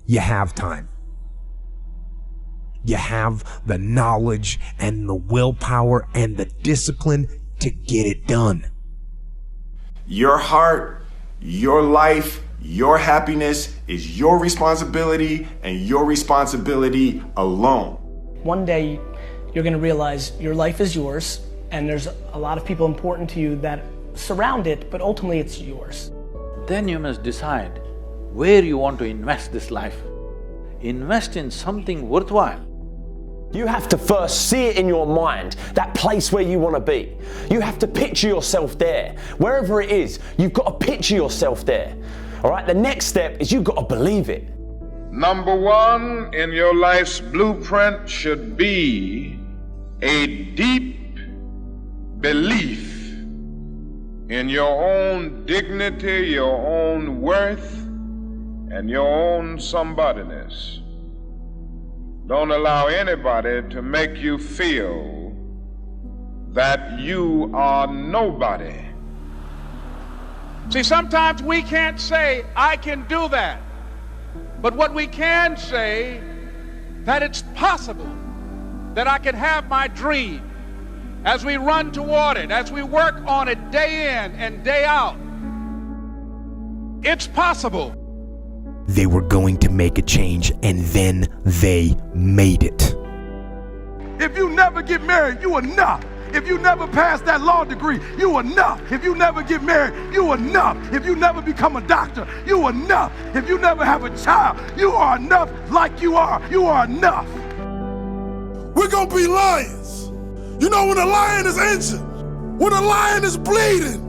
you have time. You have the knowledge and the willpower and the discipline to get it done. Your heart, your life, your happiness is your responsibility and your responsibility alone. One day you're going to realize your life is yours and there's a lot of people important to you that surround it, but ultimately it's yours. Then you must decide where you want to invest this life. Invest in something worthwhile. You have to first see it in your mind, that place where you want to be. You have to picture yourself there. Wherever it is, you've got to picture yourself there. All right, the next step is you've got to believe it. Number one in your life's blueprint should be a deep belief in your own dignity, your own worth, and your own somebodyness. Don't allow anybody to make you feel that you are nobody. See, sometimes we can't say, I can do that. But what we can say, that it's possible that I can have my dream as we run toward it, as we work on it day in and day out. It's possible. They were going to make a change, and then they made it. If you never get married, you enough. If you never pass that law degree, you enough. If you never get married, you enough. If you never become a doctor, you enough. If you never have a child, you are enough like you are. You are enough. We're gonna be lions. You know, when a lion is injured, when a lion is bleeding,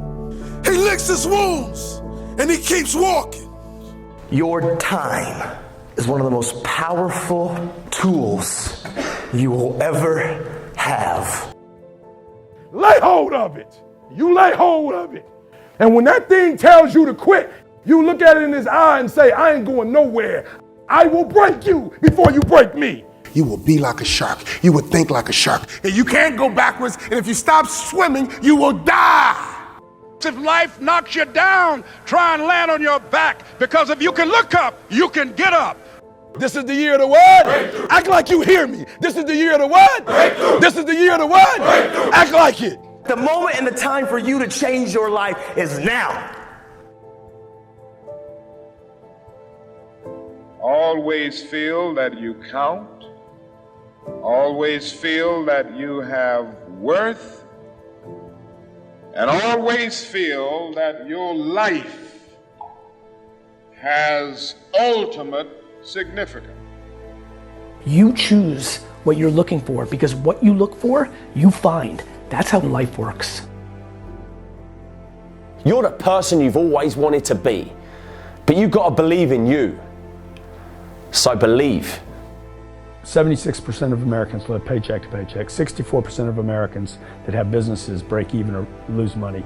he licks his wounds and he keeps walking. Your time is one of the most powerful tools you will ever have. Lay hold of it. You lay hold of it. And when that thing tells you to quit, you look at it in his eye and say, I ain't going nowhere. I will break you before you break me. You will be like a shark. You will think like a shark. And you can't go backwards. And if you stop swimming, you will die. If life knocks you down, try and land on your back, because if you can look up, you can get up. This is the year of the what? Act like you hear me. This is the year of the what? This is the year of the what? Act like it. The moment and the time for you to change your life is now. Always feel that you count. Always feel that you have worth. And always feel that your life has ultimate significance. You choose what you're looking for, because what you look for, you find. That's how life works. You're the person you've always wanted to be, but you've got to believe in you. So believe. 76% of Americans live paycheck to paycheck. 64% of Americans that have businesses break even or lose money.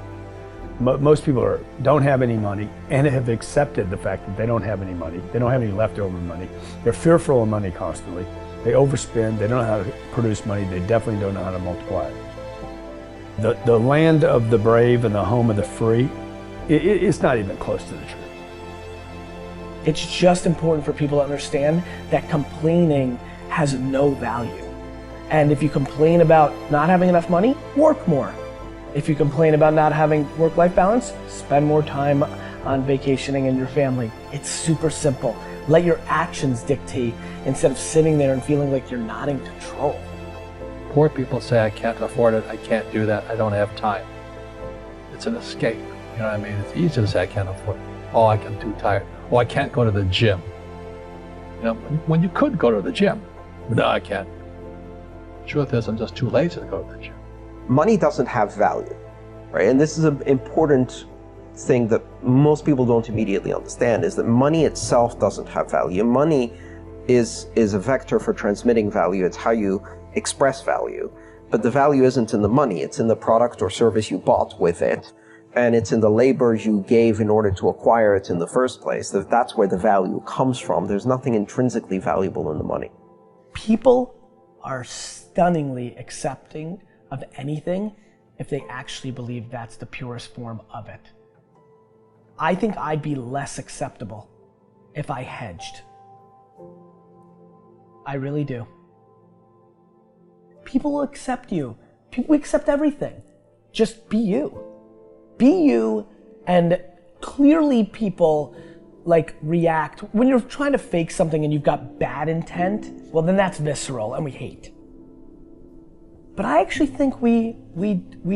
Most people don't have any money and have accepted the fact that they don't have any money. They don't have any leftover money. They're fearful of money constantly. They overspend. They don't know how to produce money. They definitely don't know how to multiply it. The land of the brave and the home of the free, it's not even close to the truth. It's just important for people to understand that complaining has no value. And if you complain about not having enough money, work more. If you complain about not having work-life balance, spend more time on vacationing and your family. It's super simple. Let your actions dictate instead of sitting there and feeling like you're not in control. Poor people say, I can't afford it, I can't do that, I don't have time. It's an escape, you know what I mean? It's easy to say I can't afford it. Oh, I'm too tired. Oh, I can't go to the gym. You know, when you could go to the gym. No, I can't. Truth is, I'm just too lazy to go to the gym. Money doesn't have value, right? And this is an important thing that most people don't immediately understand, is that money itself doesn't have value. Money is a vector for transmitting value. It's how you express value. But the value isn't in the money. It's in the product or service you bought with it. And it's in the labor you gave in order to acquire it in the first place. That's where the value comes from. There's nothing intrinsically valuable in the money. People are stunningly accepting of anything if they actually believe that's the purest form of it. I think I'd be less acceptable if I hedged. I really do. People will accept you. People accept everything. Just be you. Be you, and clearly people like react. When you're trying to fake something and you've got bad intent, well then that's visceral and we hate. But I actually think we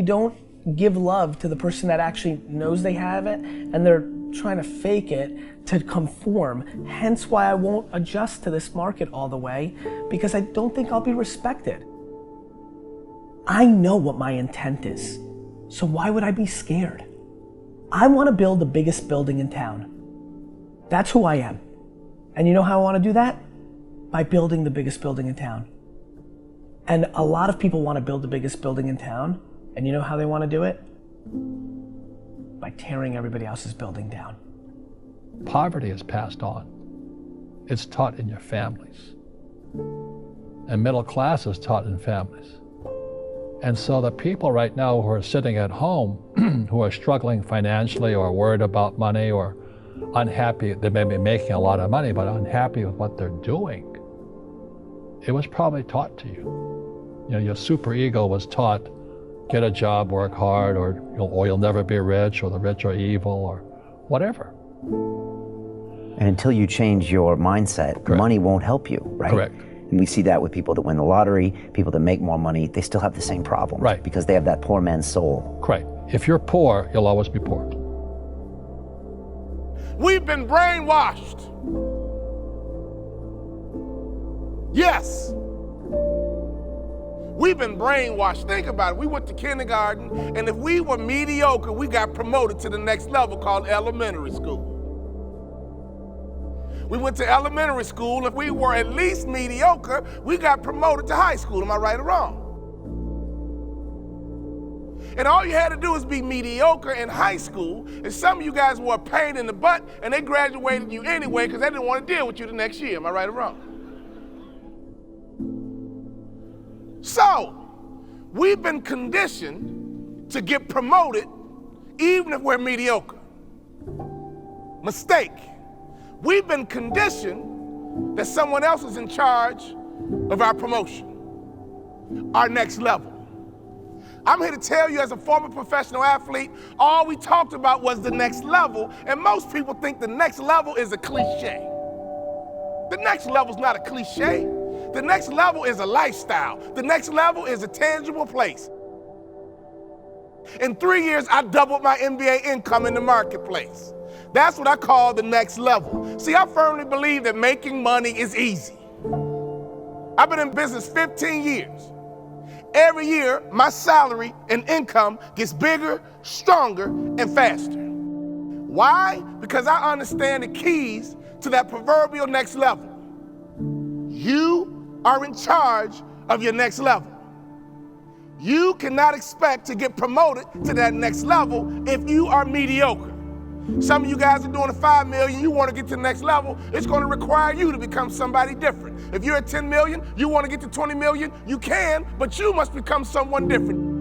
don't give love to the person that actually knows they have it and they're trying to fake it to conform. Hence why I won't adjust to this market all the way, because I don't think I'll be respected. I know what my intent is, so why would I be scared? I want to build the biggest building in town. That's who I am. And you know how I want to do that? By building the biggest building in town. And a lot of people want to build the biggest building in town, and you know how they want to do it? By tearing everybody else's building down. Poverty is passed on. It's taught in your families. And middle class is taught in families. And so the people right now who are sitting at home, who are struggling financially or worried about money or unhappy, they may be making a lot of money, but unhappy with what they're doing, it was probably taught to you. You know, your super ego was taught, get a job, work hard, or you'll never be rich, or the rich are evil, or whatever. And until you change your mindset, Correct. Money won't help you, right? Correct. And we see that with people that win the lottery, people that make more money, they still have the same problems. Right. Because they have that poor man's soul. Correct. If you're poor, you'll always be poor. We've been brainwashed. Yes. We've been brainwashed. Think about it. We went to kindergarten, and if we were mediocre, we got promoted to the next level called elementary school. We went to elementary school. If we were at least mediocre, we got promoted to high school. Am I right or wrong? And all you had to do was be mediocre in high school, and some of you guys were a pain in the butt, and they graduated you anyway because they didn't want to deal with you the next year. Am I right or wrong? So, we've been conditioned to get promoted even if we're mediocre. Mistake. We've been conditioned that someone else is in charge of our promotion, our next level. I'm here to tell you, as a former professional athlete, all we talked about was the next level, and most people think the next level is a cliche. The next level is not a cliche. The next level is a lifestyle. The next level is a tangible place. In 3 years, I doubled my MBA income in the marketplace. That's what I call the next level. See, I firmly believe that making money is easy. I've been in business 15 years. Every year, my salary and income gets bigger, stronger, and faster. Why? Because I understand the keys to that proverbial next level. You are in charge of your next level. You cannot expect to get promoted to that next level if you are mediocre. Some of you guys are doing a 5 million, you want to get to the next level, it's going to require you to become somebody different. If you're at 10 million, you want to get to 20 million, you can, but you must become someone different.